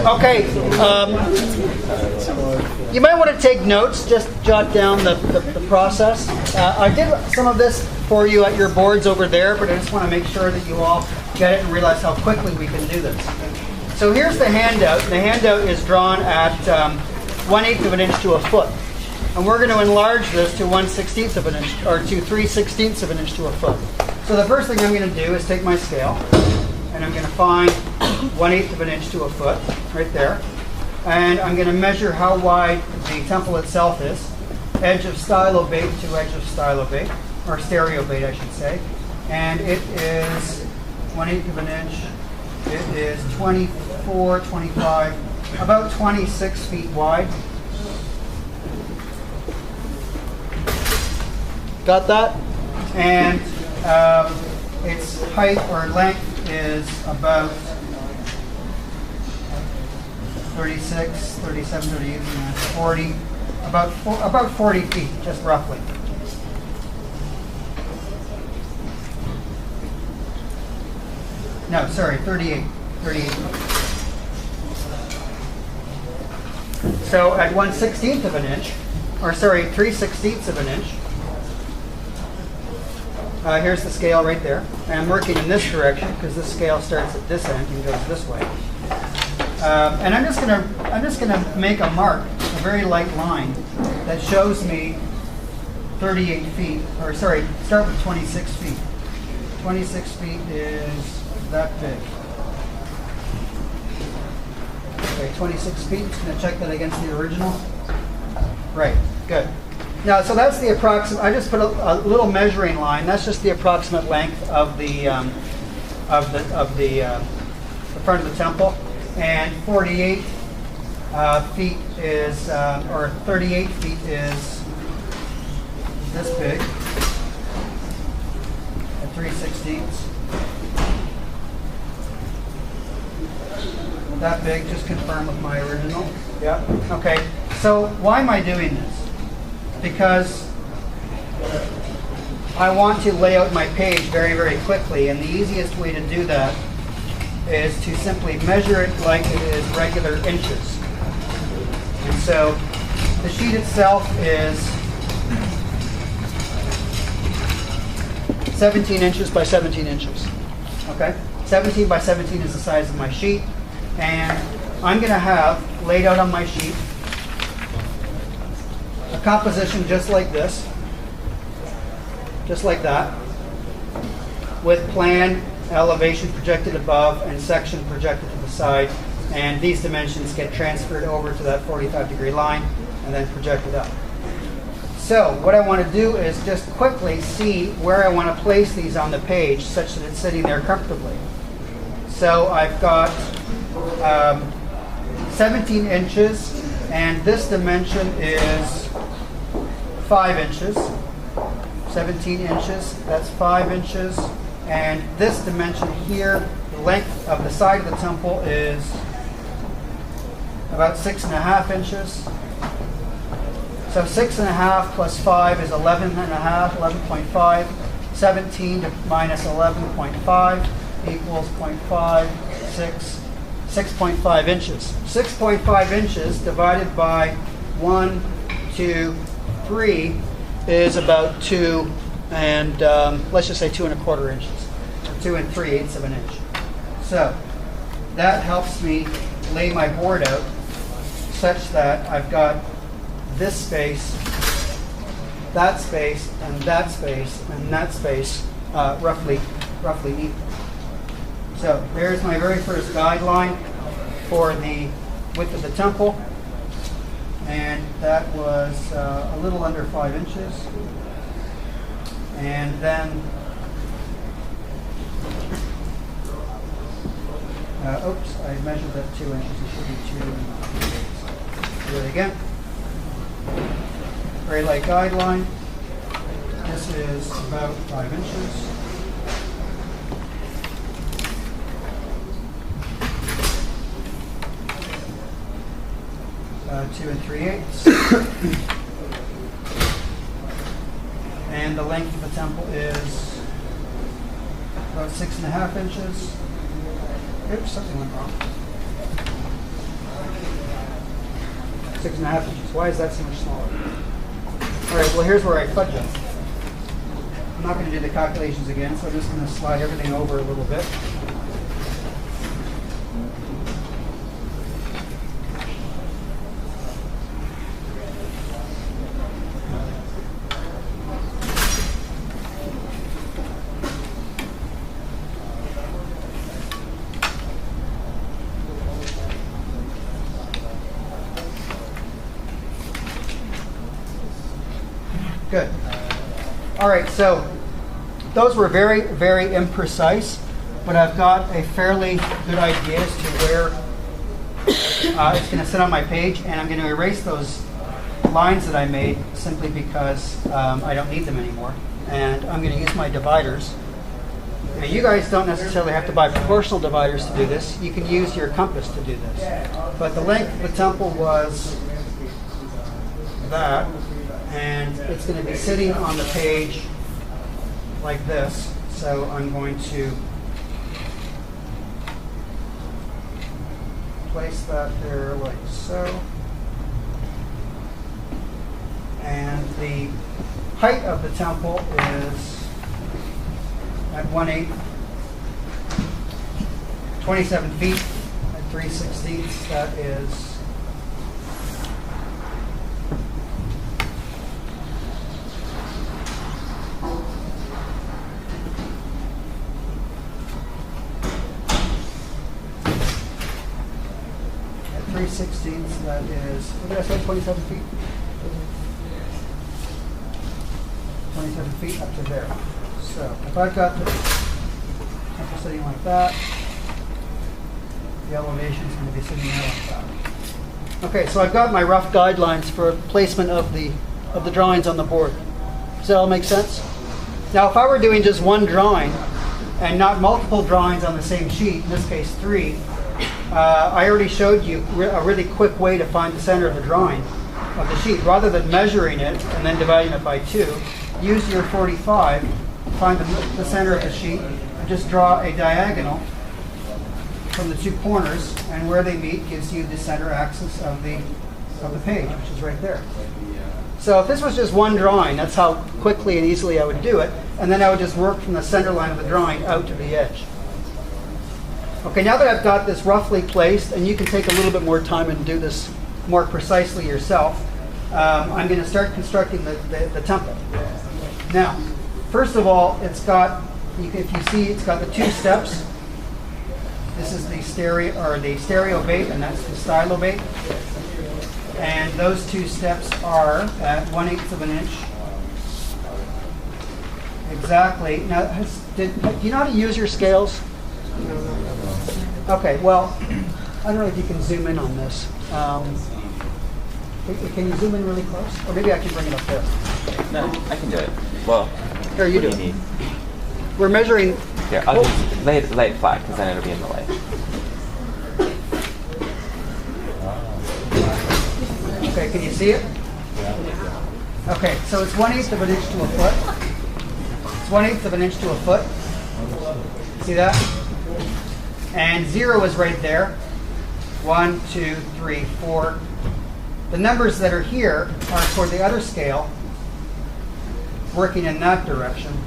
Okay, you might want to take notes, just jot down the process. I did some of this for you at your boards over there, but I just want to make sure that you all get it and realize how quickly we can do this. So here's the handout. The handout is drawn at 1/8 of an inch to a foot. And we're going to enlarge this to 1/16 of an inch, or to 3/16 of an inch to a foot. So the first thing I'm going to do is take my scale, and I'm going to find 1/8 of an inch to a foot, right there. And I'm going to measure how wide the temple itself is. Edge of stylobate to edge of stylobate, or stereobate I should say. And it is 1/8 of an inch. It is 24, 25, about 26 feet wide. Got that? And its height or length is about 36, 37, 38, 40, about 40 feet, just roughly. No, sorry, 38. So at 1/16 of an inch, or sorry, 3/16 of an inch, here's the scale right there. And I'm working in this direction because this scale starts at this end and goes this way. And I'm just gonna make a mark, a very light line that shows me 38 feet, or sorry, start with 26 feet. 26 feet is that big. Okay, 26 feet. Just gonna check that against the original. Right. Good. Now, so that's the approximate. I just put a little measuring line. That's just the approximate length of the front of the temple, and 48 feet is, or 38 feet is this big at 3/16. That big. Just confirm with my original. Yeah. Okay. So why am I doing this? Because I want to lay out my page very, very quickly, and the easiest way to do that is to simply measure it like it is regular inches. And so the sheet itself is 17 inches by 17 inches. Okay? 17 by 17 is the size of my sheet, and I'm going to have laid out on my sheet a composition just like this, just like that, with plan, elevation projected above, and section projected to the side. And these dimensions get transferred over to that 45-degree line and then projected up. So what I want to do is just quickly see where I want to place these on the page such that it's sitting there comfortably. So I've got 17 inches, and this dimension is 5 inches. 17 inches, that's 5 inches. And this dimension here, the length of the side of the temple is about 6.5 inches. So 6.5 plus 5 is 11.5, 11.5. 17 to minus 11.5 equals 0.5, 6.5 inches. 6.5 inches divided by 1, 2, 3 is about 2 and let's just say 2 1/4 inches, or 2 3/8 of an inch. So that helps me lay my board out such that I've got this space, that space, and that space, and that space roughly equal. So there's my very first guideline for the width of the temple, and that was a little under 5 inches. And then, oops, I measured that 2 inches. It should be 2 and 3/8. Do it again. Very light guideline. This is about 5 inches. Two and 3/8. And the length of the temple is about 6.5 inches. Oops, something went wrong. 6.5 inches. Why is that so much smaller? All right, well, here's where I fudge it. I'm not going to do the calculations again, so I'm just going to slide everything over a little bit. Good. All right, so those were very, very imprecise, but I've got a fairly good idea as to where it's going to sit on my page, and I'm going to erase those lines that I made simply because I don't need them anymore. And I'm going to use my dividers. Now, you guys don't necessarily have to buy proportional dividers to do this. You can use your compass to do this. But the length of the temple was that. And it's going to be sitting on the page like this. So I'm going to place that there like so. And the height of the temple is at 1/8, 27 feet at 3/16. That is 3/16. That is, what did I say, 27 feet? 27 feet up to there. So if I've got the temple sitting like that, the elevation is going to be sitting there like that. Okay, so I've got my rough guidelines for placement of the drawings on the board. Does that all make sense? Now, if I were doing just one drawing and not multiple drawings on the same sheet, in this case 3, I already showed you a really quick way to find the center of the drawing of the sheet. Rather than measuring it and then dividing it by 2, use your 45, find the center of the sheet, and just draw a diagonal from the 2 corners, and where they meet gives you the center axis of the page, which is right there. So if this was just one drawing, that's how quickly and easily I would do it, and then I would just work from the center line of the drawing out to the edge. Okay, now that I've got this roughly placed, and you can take a little bit more time and do this more precisely yourself, I'm going to start constructing the temple. Now, first of all, it's got, if you see, it's got the 2 steps. This is the stereo bait, and that's the stylo bait. And those 2 steps are at 1/8 of an inch. Exactly. Now, do you know how to use your scales? Okay, well, I don't know if you can zoom in on this. Can you zoom in really close? Or maybe I can bring it up there. No, I can do it. Well, here, you do what it. do you need? We're measuring. Here, I'll just lay it flat, because then it'll be in the light. Okay, can you see it? Okay, so it's 1/8 of an inch to a foot. It's 1/8 of an inch to a foot. See that? And 0 is right there. 1, 2, 3, 4. The numbers that are here are for the other scale, working in that direction.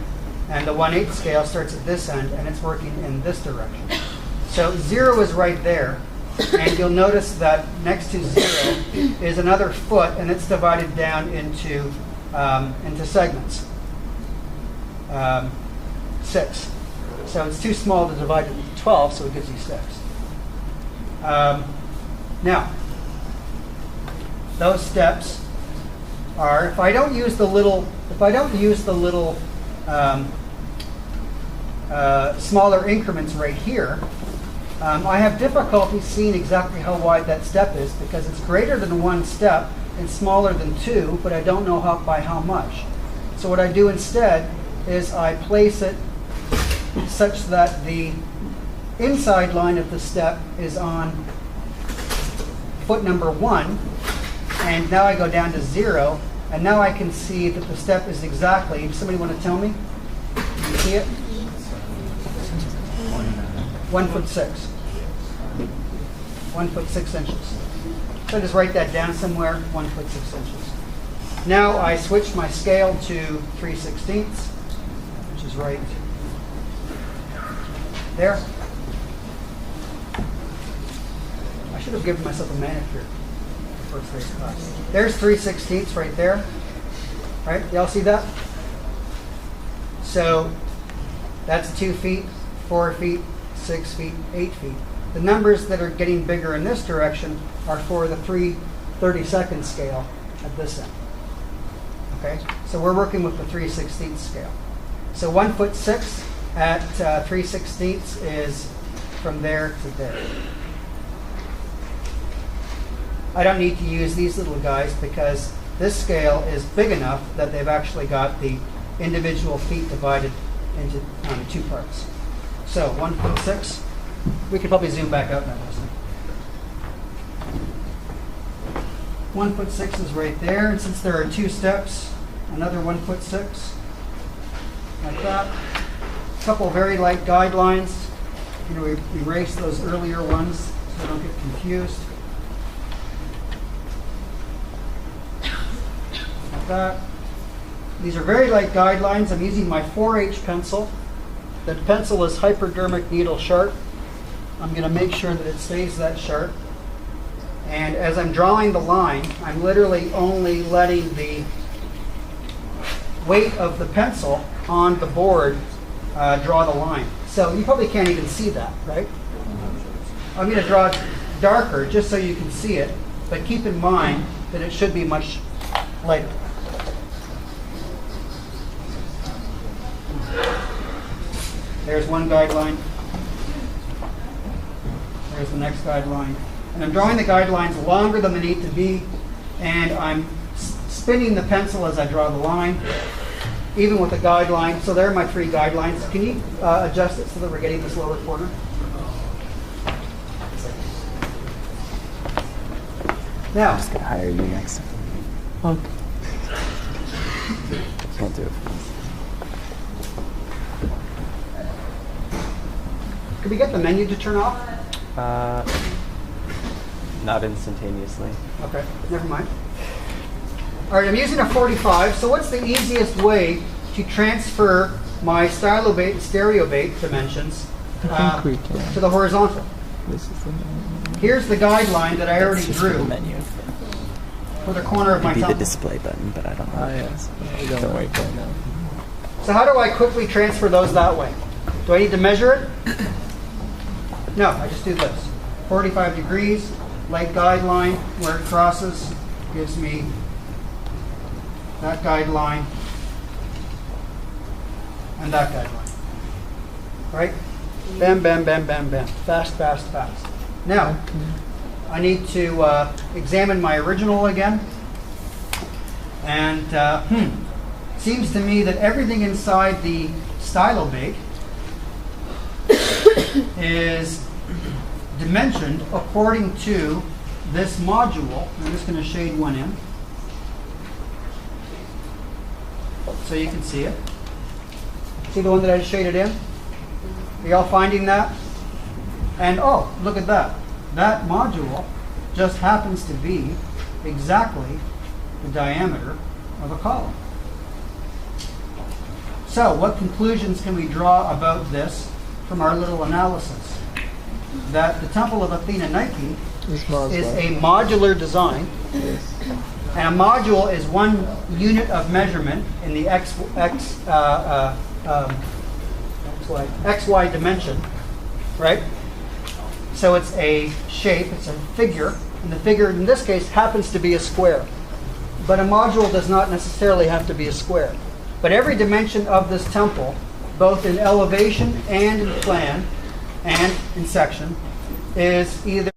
And the 1/8 scale starts at this end, and it's working in this direction. So 0 is right there. And you'll notice that next to 0 is another foot, and it's divided down into segments. 6. So it's too small to divide it into 12, so it gives you 6. Now, those steps are, if I don't use the little smaller increments right here, I have difficulty seeing exactly how wide that step is, because it's greater than 1 step and smaller than 2, but I don't know by how much. So what I do instead is I place it such that the inside line of the step is on foot number 1, and now I go down to 0, and now I can see that the step is exactly, does somebody want to tell me? Can you see it? 1'6". 1 foot 6 inches. So I just write that down somewhere, 1 foot 6 inches. Now I switch my scale to 3/16, which is right there. I should have given myself a manicure for today's class. There's 3/16 right there. Right? Y'all see that? So that's 2 feet, 4 feet, 6 feet, 8 feet. The numbers that are getting bigger in this direction are for the 3/32 scale at this end. Okay? So we're working with the 3/16 scale. So 1 foot 6 at 3/16 is from there to there. I don't need to use these little guys because this scale is big enough that they've actually got the individual feet divided into 2 parts. So 1 foot 6. We could probably zoom back out now. 1 foot 6 is right there, and since there are 2 steps, another 1 foot 6, like that. A couple of very light guidelines. You know, we erase those earlier ones so they don't get confused. Like that. These are very light guidelines. I'm using my 4H pencil. The pencil is hypodermic needle sharp. I'm going to make sure that it stays that sharp. And as I'm drawing the line, I'm literally only letting the weight of the pencil on the board draw the line. So you probably can't even see that, right? I'm going to draw it darker just so you can see it, but keep in mind that it should be much lighter. There's one guideline. There's the next guideline. And I'm drawing the guidelines longer than they need to be, and I'm spinning the pencil as I draw the line, even with the guideline. So there are my 3 guidelines. Can you adjust it so that we're getting this lower corner? Now, I'm just gonna hire you next time. Okay. Can't do it. can we get the menu to turn off? Not instantaneously. Okay, never mind. All right, I'm using a 45. So what's the easiest way to transfer my stereo bait dimensions to the horizontal? This is the menu. Here's the guideline that I already It's just drew the menu. for the corner of my Maybe the temple. display button, but I don't know. Ah, yes. Don't worry. So how do I quickly transfer those that way? Do I need to measure it? No, I just do this. 45 degrees, light guideline, where it crosses gives me that guideline and that guideline. Right? Bam, bam, bam, bam, bam. Fast, fast, fast. Now, I need to examine my original again. And seems to me that everything inside the stylo bait is dimensioned according to this module. I'm just going to shade one in so you can see it. See the one that I shaded in? Are y'all finding that? And oh, look at that. That module just happens to be exactly the diameter of a column. So what conclusions can we draw about this from our little analysis? That the Temple of Athena Nike is a modular design, and a module is one unit of measurement in the XY dimension, right? So it's a shape, it's a figure, and the figure in this case happens to be a square. But a module does not necessarily have to be a square. But every dimension of this temple, both in elevation and in plan and in section, is either